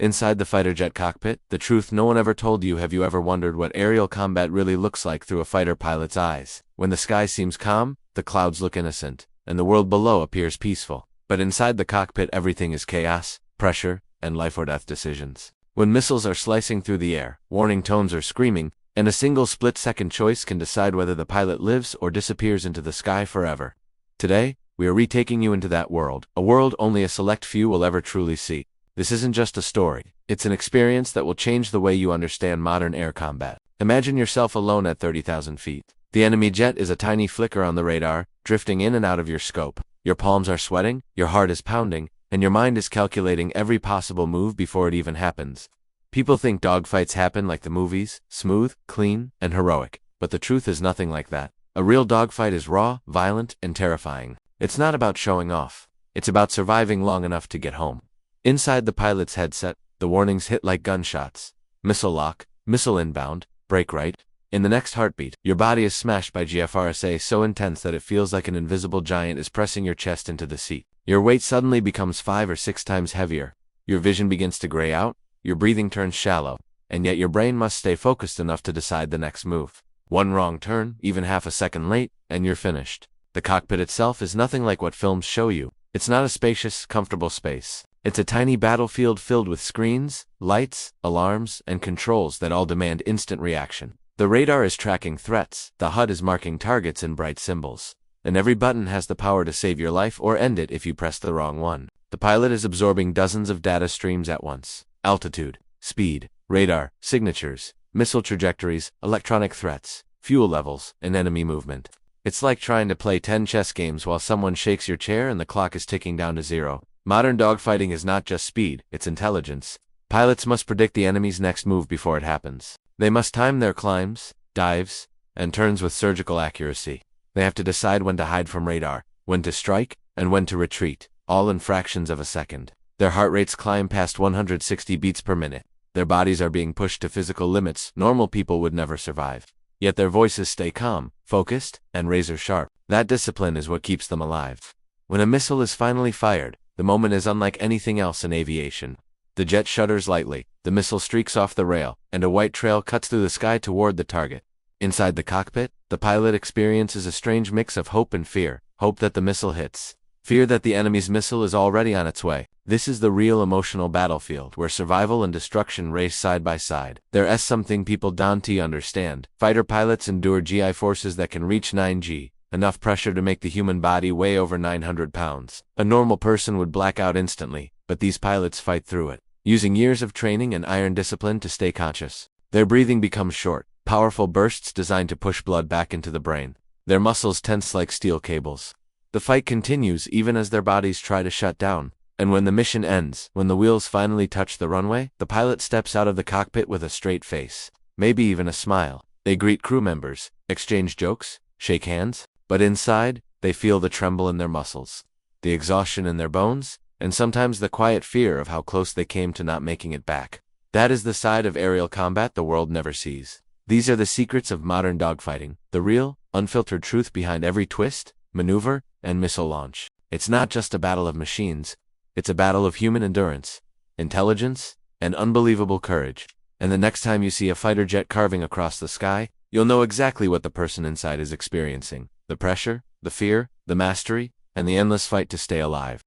Inside the fighter jet cockpit, the truth no one ever told you. Have you ever wondered what aerial combat really looks like through a fighter pilot's eyes? When the sky seems calm, the clouds look innocent, and the world below appears peaceful. But inside the cockpit everything is chaos, pressure, and life or death decisions. When missiles are slicing through the air, warning tones are screaming, and a single split-second choice can decide whether the pilot lives or disappears into the sky forever. Today, we are retaking you into that world, a world only a select few will ever truly see. This isn't just a story, it's an experience that will change the way you understand modern air combat. Imagine yourself alone at 30,000 feet. The enemy jet is a tiny flicker on the radar, drifting in and out of your scope. Your palms are sweating, your heart is pounding, and your mind is calculating every possible move before it even happens. People think dogfights happen like the movies, smooth, clean, and heroic, but the truth is nothing like that. A real dogfight is raw, violent, and terrifying. It's not about showing off. It's about surviving long enough to get home. Inside the pilot's headset, the warnings hit like gunshots. Missile lock, missile inbound, brake right. In the next heartbeat, your body is smashed by GFRSA so intense that it feels like an invisible giant is pressing your chest into the seat. Your weight suddenly becomes 5 or 6 times heavier. Your vision begins to gray out, your breathing turns shallow, and yet your brain must stay focused enough to decide the next move. One wrong turn, even half a second late, and you're finished. The cockpit itself is nothing like what films show you. It's not a spacious, comfortable space. It's a tiny battlefield filled with screens, lights, alarms, and controls that all demand instant reaction. The radar is tracking threats, the HUD is marking targets in bright symbols, and every button has the power to save your life or end it if you press the wrong one. The pilot is absorbing dozens of data streams at once. Altitude, speed, radar, signatures, missile trajectories, electronic threats, fuel levels, and enemy movement. It's like trying to play 10 chess games while someone shakes your chair and the clock is ticking down to 0. Modern dogfighting is not just speed, it's intelligence. Pilots must predict the enemy's next move before it happens. They must time their climbs, dives, and turns with surgical accuracy. They have to decide when to hide from radar, when to strike, and when to retreat, all in fractions of a second. Their heart rates climb past 160 beats per minute. Their bodies are being pushed to physical limits normal people would never survive. Yet their voices stay calm, focused, and razor sharp. That discipline is what keeps them alive. When a missile is finally fired, the moment is unlike anything else in aviation. The jet shudders lightly, the missile streaks off the rail, and a white trail cuts through the sky toward the target. Inside the cockpit, the pilot experiences a strange mix of hope and fear. Hope that the missile hits. Fear that the enemy's missile is already on its way. This is the real emotional battlefield where survival and destruction race side by side. There's something people don't understand. Fighter pilots endure GI forces that can reach 9G. Enough pressure to make the human body weigh over 900 pounds. A normal person would black out instantly, but these pilots fight through it, using years of training and iron discipline to stay conscious. Their breathing becomes short, powerful bursts designed to push blood back into the brain. Their muscles tense like steel cables. The fight continues even as their bodies try to shut down. And when the mission ends, when the wheels finally touch the runway, the pilot steps out of the cockpit with a straight face, maybe even a smile. They greet crew members, exchange jokes, shake hands. But inside, they feel the tremble in their muscles, the exhaustion in their bones, and sometimes the quiet fear of how close they came to not making it back. That is the side of aerial combat the world never sees. These are the secrets of modern dogfighting, the real, unfiltered truth behind every twist, maneuver, and missile launch. It's not just a battle of machines, it's a battle of human endurance, intelligence, and unbelievable courage. And the next time you see a fighter jet carving across the sky, you'll know exactly what the person inside is experiencing. The pressure, the fear, the mastery, and the endless fight to stay alive.